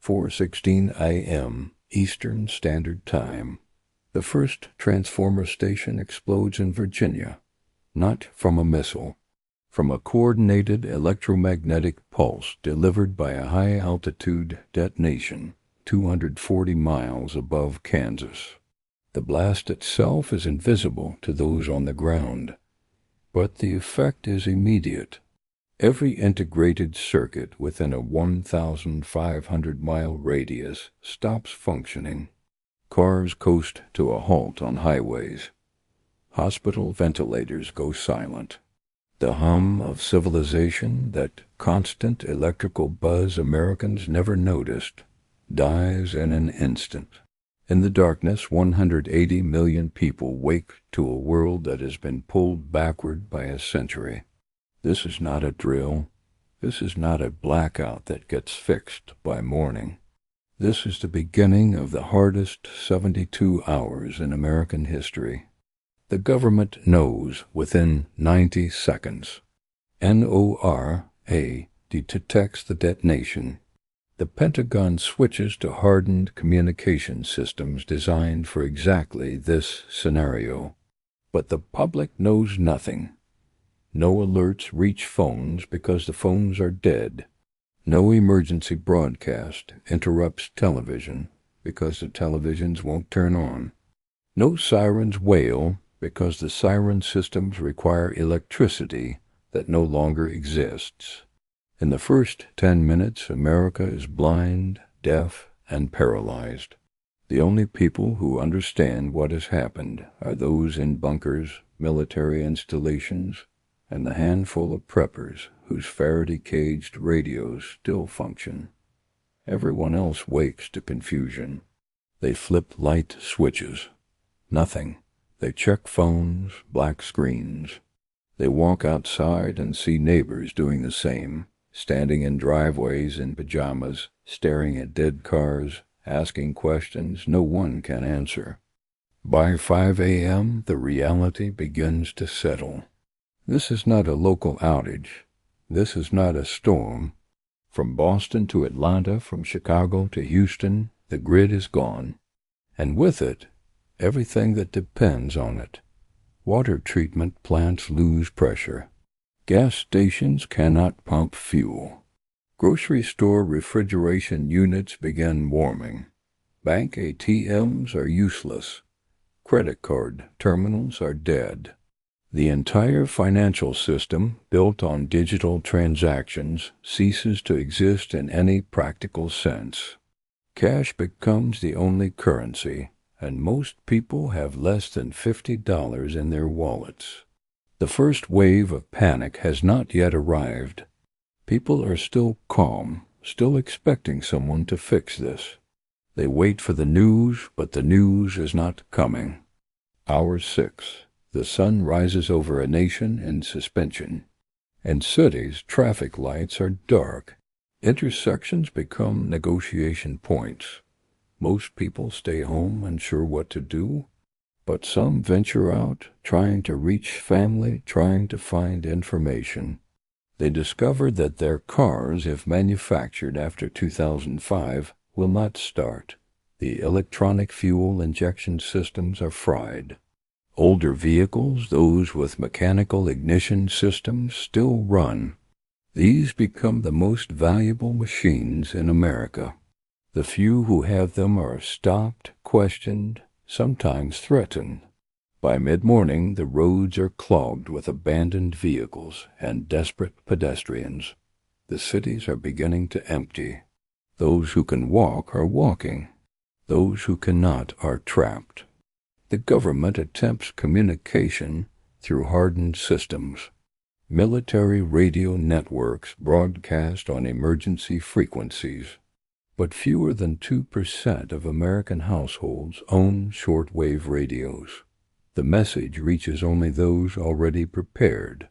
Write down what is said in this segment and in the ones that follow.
4:16 a.m. Eastern Standard Time. The first transformer station explodes in Virginia, not from a missile, from a coordinated electromagnetic pulse delivered by a high-altitude detonation 240 miles above Kansas. The blast itself is invisible to those on the ground, but the effect is immediate. Every integrated circuit within a 1,500-mile radius stops functioning. Cars coast to a halt on highways. Hospital ventilators go silent. The hum of civilization, that constant electrical buzz Americans never noticed, dies in an instant. In the darkness, 180 million people wake to a world that has been pulled backward by a century. This is not a drill. This is not a blackout that gets fixed by morning. This is the beginning of the hardest 72 hours in American history. The government knows within 90 seconds. NORA detects the detonation. The Pentagon switches to hardened communication systems designed for exactly this scenario. But the public knows nothing. No alerts reach phones because the phones are dead. No emergency broadcast interrupts television because the televisions won't turn on. No sirens wail because the siren systems require electricity that no longer exists. In the first 10 minutes, America is blind, deaf, and paralyzed. The only people who understand what has happened are those in bunkers, military installations, and the handful of preppers whose Faraday-caged radios still function. Everyone else wakes to confusion. They flip light switches. Nothing. They check phones, black screens. They walk outside and see neighbors doing the same, standing in driveways in pajamas, staring at dead cars, asking questions no one can answer. By 5 a.m., the reality begins to settle. This is not a local outage. This is not a storm. From Boston to Atlanta, from Chicago to Houston, the grid is gone. And with it, everything that depends on it. Water treatment plants lose pressure. Gas stations cannot pump fuel. Grocery store refrigeration units begin warming. Bank ATMs are useless. Credit card terminals are dead. The entire financial system, built on digital transactions, ceases to exist in any practical sense. Cash becomes the only currency, and most people have less than $50 in their wallets. The first wave of panic has not yet arrived. People are still calm, still expecting someone to fix this. They wait for the news, but the news is not coming. Hour 6. The sun rises over a nation in suspension. In cities, traffic lights are dark. Intersections become negotiation points. Most people stay home unsure what to do, but some venture out, trying to reach family, trying to find information. They discover that their cars, if manufactured after 2005, will not start. The electronic fuel injection systems are fried. Older vehicles, those with mechanical ignition systems, still run. These become the most valuable machines in America. The few who have them are stopped, questioned, sometimes threatened. By mid-morning, the roads are clogged with abandoned vehicles and desperate pedestrians. The cities are beginning to empty. Those who can walk are walking. Those who cannot are trapped. The government attempts communication through hardened systems. Military radio networks broadcast on emergency frequencies. But fewer than 2% of American households own shortwave radios. The message reaches only those already prepared.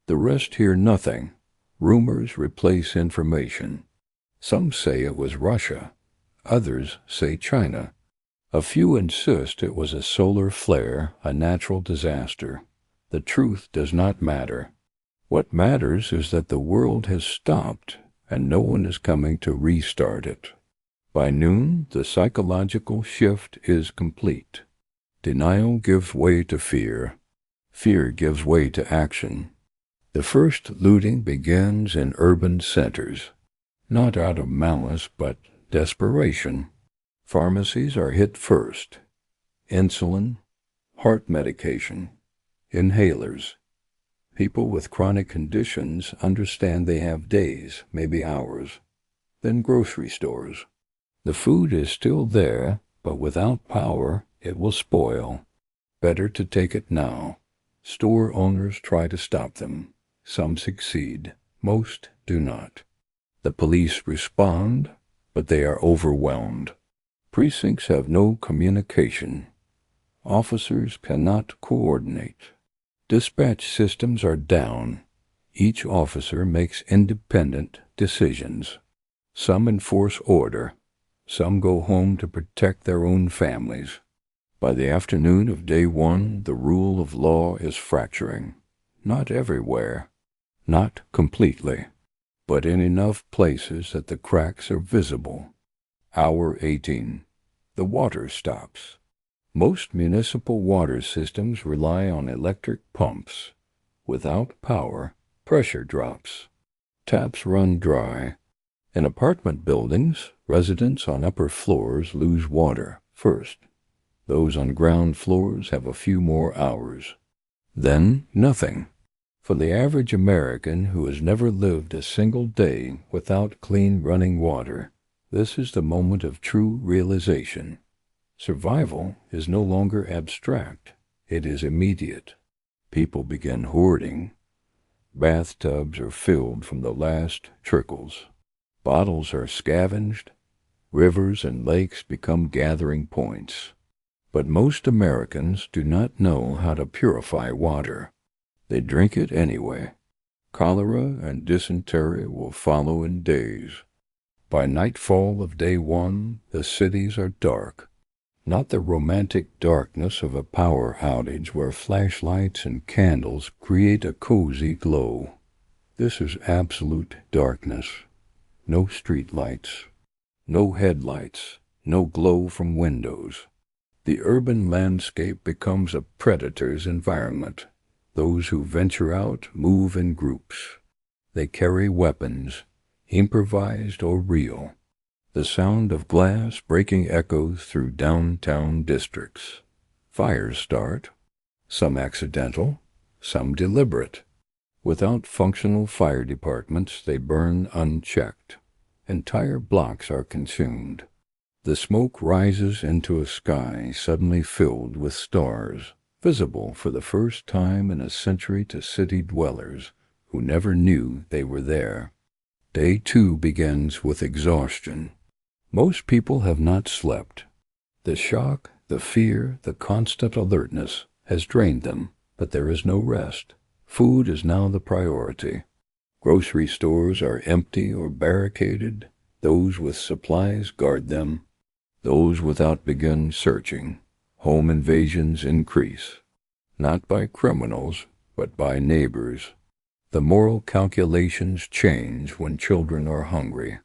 The rest hear nothing. Rumors replace information. Some say it was Russia. Others say China. A few insist it was a solar flare, a natural disaster. The truth does not matter. What matters is that the world has stopped, and no one is coming to restart it. By noon, the psychological shift is complete. Denial gives way to fear. Fear gives way to action. The first looting begins in urban centers, not out of malice but desperation. Pharmacies are hit first. Insulin, heart medication, inhalers. People with chronic conditions understand they have days, maybe hours. Then grocery stores. The food is still there, but without power, it will spoil. Better to take it now. Store owners try to stop them. Some succeed. Most do not. The police respond, but they are overwhelmed. Precincts have no communication. Officers cannot coordinate. Dispatch systems are down. Each officer makes independent decisions. Some enforce order. Some go home to protect their own families. By the afternoon of day one, the rule of law is fracturing. Not everywhere. Not completely. But in enough places that the cracks are visible. Hour 18. The water stops. Most municipal water systems rely on electric pumps. Without power, pressure drops. Taps run dry. In apartment buildings, residents on upper floors lose water first. Those on ground floors have a few more hours. Then nothing. For the average American who has never lived a single day without clean running water, this is the moment of true realization. Survival is no longer abstract. It is immediate. People begin hoarding. Bathtubs are filled from the last trickles. Bottles are scavenged. Rivers and lakes become gathering points. But most Americans do not know how to purify water. They drink it anyway. Cholera and dysentery will follow in days. By nightfall of day one, the cities are dark. Not the romantic darkness of a power outage where flashlights and candles create a cozy glow. This is absolute darkness. No street lights. No headlights. No glow from windows. The urban landscape becomes a predator's environment. Those who venture out move in groups. They carry weapons, improvised or real. The sound of glass breaking echoes through downtown districts. Fires start, some accidental, some deliberate. Without functional fire departments, they burn unchecked. Entire blocks are consumed. The smoke rises into a sky suddenly filled with stars, visible for the first time in a century to city dwellers who never knew they were there. Day two begins with exhaustion. Most people have not slept. The shock, the fear, the constant alertness has drained them, but there is no rest. Food is now the priority. Grocery stores are empty or barricaded. Those with supplies guard them. Those without begin searching. Home invasions increase. Not by criminals, but by neighbors. The moral calculations change when children are hungry.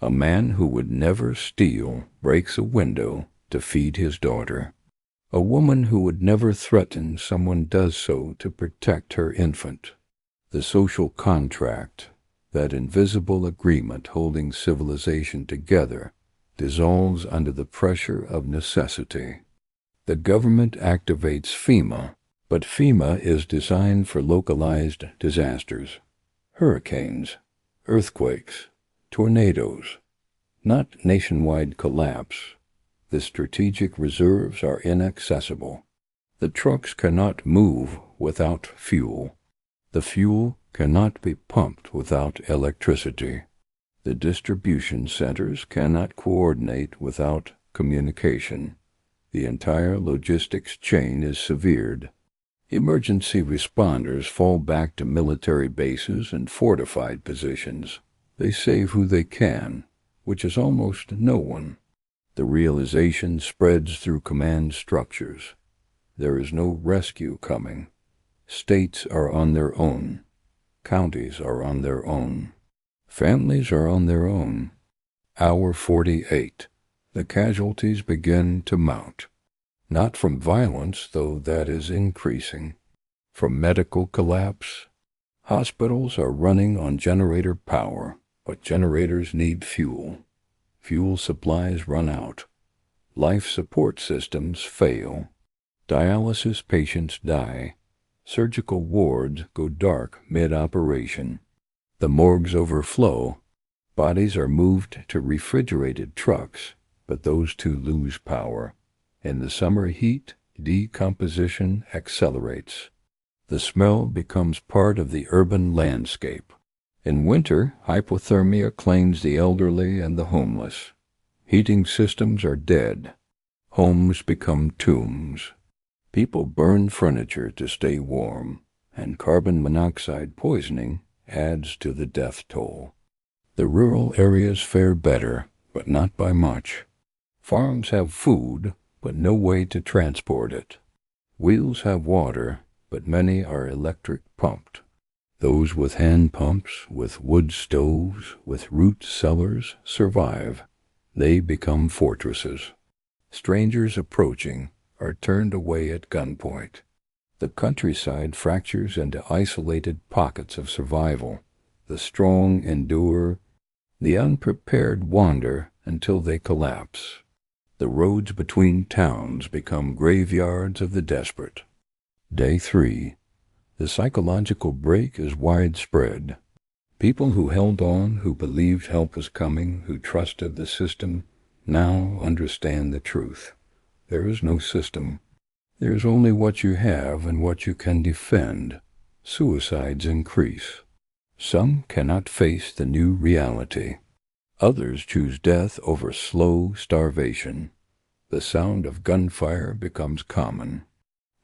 A man who would never steal breaks a window to feed his daughter. A woman who would never threaten someone does so to protect her infant. The social contract, that invisible agreement holding civilization together, dissolves under the pressure of necessity. The government activates FEMA, but FEMA is designed for localized disasters. Hurricanes, earthquakes, tornadoes, not nationwide collapse. The strategic reserves are inaccessible. The trucks cannot move without fuel. The fuel cannot be pumped without electricity. The distribution centers cannot coordinate without communication. The entire logistics chain is severed. Emergency responders fall back to military bases and fortified positions. They save who they can, which is almost no one. The realization spreads through command structures. There is no rescue coming. States are on their own. Counties are on their own. Families are on their own. Hour 48. the casualties begin to mount. Not from violence, though that is increasing. From medical collapse. Hospitals are running on generator power, but generators need fuel. Fuel supplies run out. Life support systems fail. Dialysis patients die. Surgical wards go dark mid-operation. The morgues overflow. Bodies are moved to refrigerated trucks, but those too lose power. In the summer heat, decomposition accelerates. The smell becomes part of the urban landscape. In winter, hypothermia claims the elderly and the homeless. Heating systems are dead. Homes become tombs. People burn furniture to stay warm, and carbon monoxide poisoning adds to the death toll. The rural areas fare better, but not by much. Farms have food, but no way to transport it. Wheels have water, but many are electric pumped. Those with hand pumps, with wood stoves, with root cellars survive. They become fortresses. Strangers approaching are turned away at gunpoint. The countryside fractures into isolated pockets of survival. The strong endure. The unprepared wander until they collapse. The roads between towns become graveyards of the desperate. Day 3. The psychological break is widespread. People who held on, who believed help was coming, who trusted the system, now understand the truth. There is no system. There is only what you have and what you can defend. Suicides increase. Some cannot face the new reality. Others choose death over slow starvation. The sound of gunfire becomes common.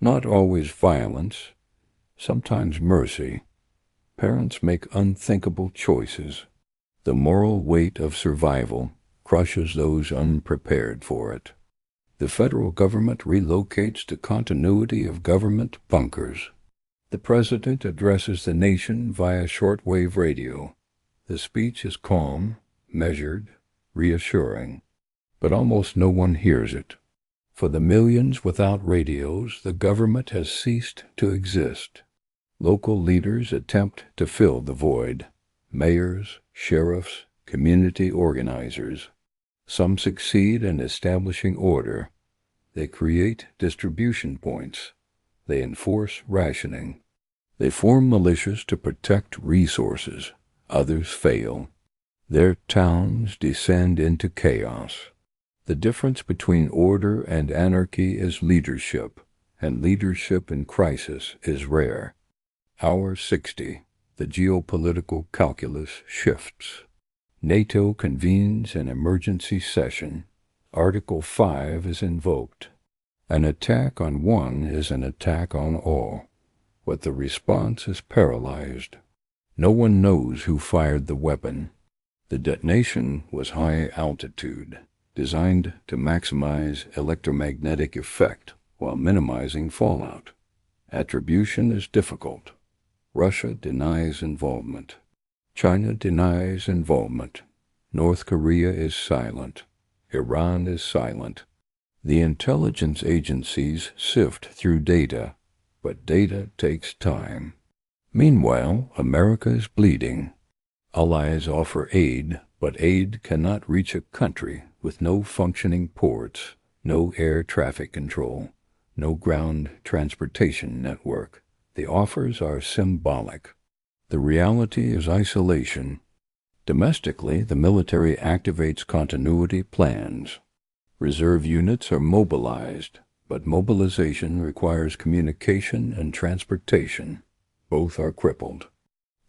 Not always violence, sometimes mercy. Parents make unthinkable choices. The moral weight of survival crushes those unprepared for it. The federal government relocates to continuity of government bunkers. The president addresses the nation via shortwave radio. The speech is calm, measured, reassuring, but almost no one hears it. For the millions without radios, the government has ceased to exist. Local leaders attempt to fill the void. Mayors, sheriffs, community organizers. Some succeed in establishing order. They create distribution points. They enforce rationing. They form militias to protect resources. Others fail. Their towns descend into chaos. The difference between order and anarchy is leadership, and leadership in crisis is rare. Hour 60. The geopolitical calculus shifts. NATO convenes an emergency session. Article 5 is invoked. An attack on one is an attack on all, but the response is paralyzed. No one knows who fired the weapon. The detonation was high altitude, designed to maximize electromagnetic effect while minimizing fallout. Attribution is difficult. Russia denies involvement. China denies involvement. North Korea is silent. Iran is silent. The intelligence agencies sift through data, but data takes time. Meanwhile, America is bleeding. Allies offer aid, but aid cannot reach a country with no functioning ports, no air traffic control, no ground transportation network. The offers are symbolic. The reality is isolation. Domestically, the military activates continuity plans. Reserve units are mobilized, but mobilization requires communication and transportation. Both are crippled.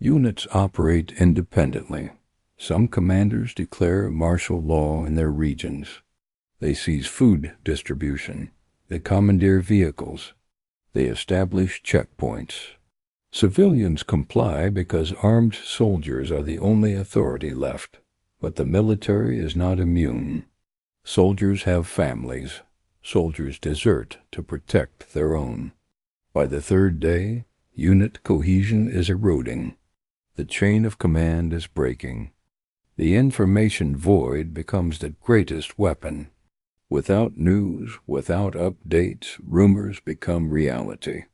Units operate independently. Some commanders declare martial law in their regions. They seize food distribution. They commandeer vehicles. They establish checkpoints. Civilians comply because armed soldiers are the only authority left, but the military is not immune. Soldiers have families. Soldiers desert to protect their own. By the third day, unit cohesion is eroding. The chain of command is breaking. The information void becomes the greatest weapon. Without news, without updates, rumors become reality.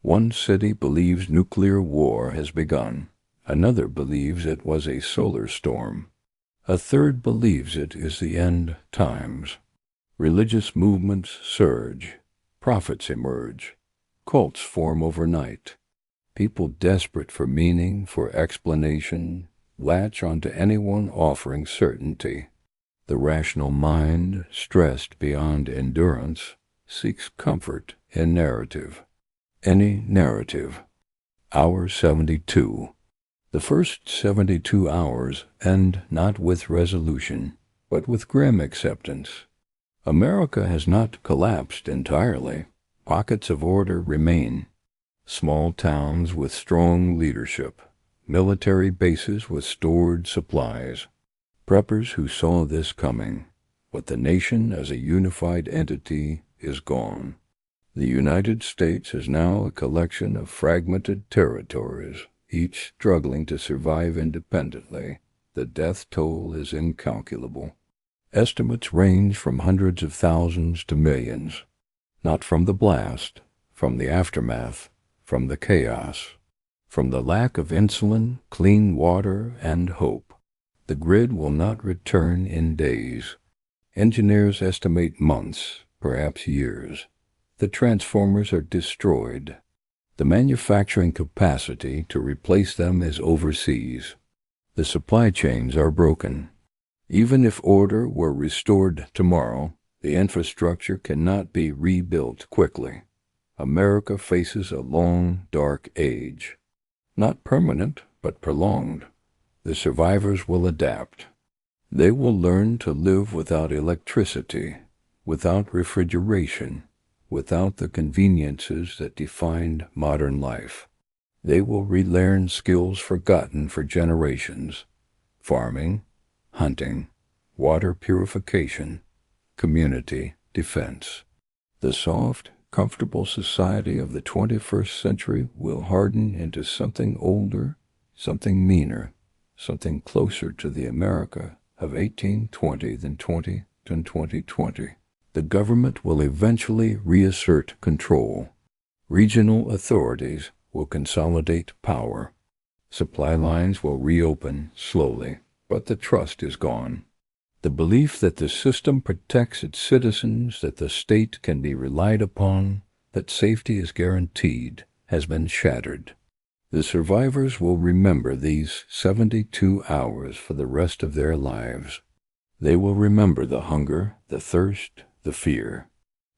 One city believes nuclear war has begun. Another believes it was a solar storm. A third believes it is the end times. Religious movements surge. Prophets emerge. Cults form overnight. People desperate for meaning, for explanation, latch onto anyone offering certainty. The rational mind, stressed beyond endurance, seeks comfort in narrative. Any narrative. Hour 72. The first 72 hours end not with resolution, but with grim acceptance. America has not collapsed entirely. Pockets of order remain. Small towns with strong leadership. Military bases with stored supplies. Preppers who saw this coming. But the nation as a unified entity is gone. The United States is now a collection of fragmented territories, each struggling to survive independently. The death toll is incalculable. Estimates range from hundreds of thousands to millions. Not from the blast, from the aftermath, from the chaos, from the lack of insulin, clean water, and hope. The grid will not return in days. Engineers estimate months, perhaps years. The transformers are destroyed. The manufacturing capacity to replace them is overseas. The supply chains are broken. Even if order were restored tomorrow, the infrastructure cannot be rebuilt quickly. America faces a long, dark age. Not permanent, but prolonged. The survivors will adapt. They will learn to live without electricity, without refrigeration, without the conveniences that defined modern life. They will relearn skills forgotten for generations: farming, hunting, water purification, community defense. The soft, comfortable society of the 21st century will harden into something older, something meaner, something closer to the America of 1820 than 2020. The government will eventually reassert control. Regional authorities will consolidate power. Supply lines will reopen slowly, but the trust is gone. The belief that the system protects its citizens, that the state can be relied upon, that safety is guaranteed, has been shattered. The survivors will remember these 72 hours for the rest of their lives. They will remember the hunger, the thirst, the fear.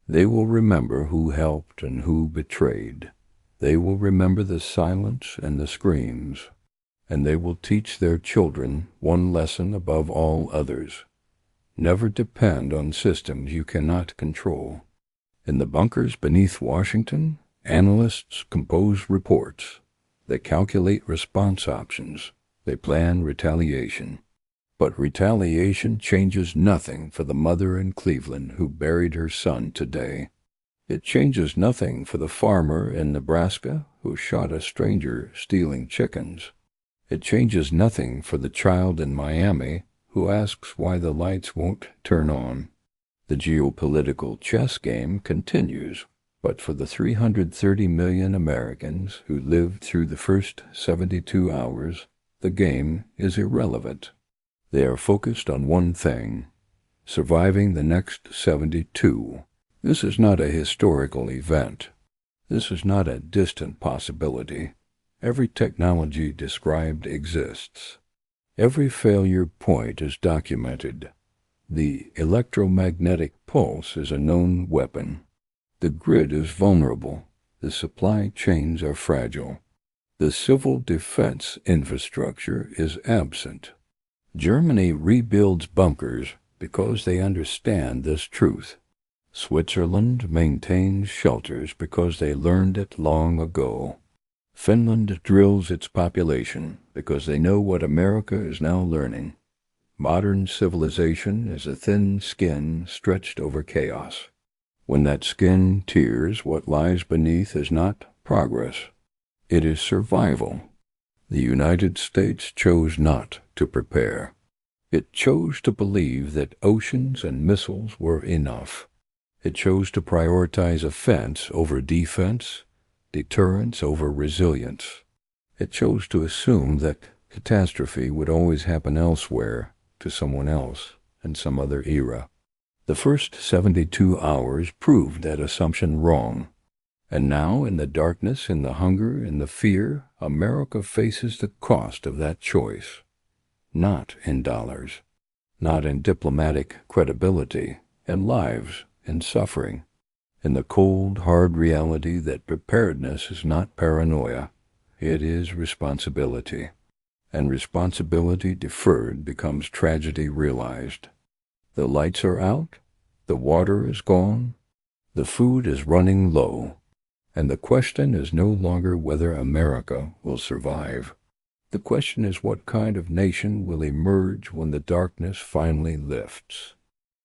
They will remember who helped and who betrayed. They will remember the silence and the screams. And they will teach their children one lesson above all others. Never depend on systems you cannot control. In the bunkers beneath Washington, analysts compose reports. They calculate response options. They plan retaliation. But retaliation changes nothing for the mother in Cleveland who buried her son today. It changes nothing for the farmer in Nebraska who shot a stranger stealing chickens. It changes nothing for the child in Miami who asks why the lights won't turn on. The geopolitical chess game continues, but for the 330 million Americans who lived through the first 72 hours, the game is irrelevant. They are focused on one thing: surviving the next 72. This is not a historical event. This is not a distant possibility. Every technology described exists. Every failure point is documented. The electromagnetic pulse is a known weapon. The grid is vulnerable. The supply chains are fragile. The civil defense infrastructure is absent. Germany rebuilds bunkers because they understand this truth. Switzerland maintains shelters because they learned it long ago. Finland drills its population because they know what America is now learning. Modern civilization is a thin skin stretched over chaos. When that skin tears, what lies beneath is not progress. It is survival. The United States chose not to prepare. It chose to believe that oceans and missiles were enough. It chose to prioritize offense over defense, deterrence over resilience. It chose to assume that catastrophe would always happen elsewhere, to someone else, in some other era. The first 72 hours proved that assumption wrong. And now, in the darkness, in the hunger, in the fear, America faces the cost of that choice. Not in dollars, not in diplomatic credibility, in lives, in suffering, in the cold, hard reality that preparedness is not paranoia, it is responsibility. And responsibility deferred becomes tragedy realized. The lights are out, the water is gone, the food is running low, and the question is no longer whether America will survive. The question is what kind of nation will emerge when the darkness finally lifts.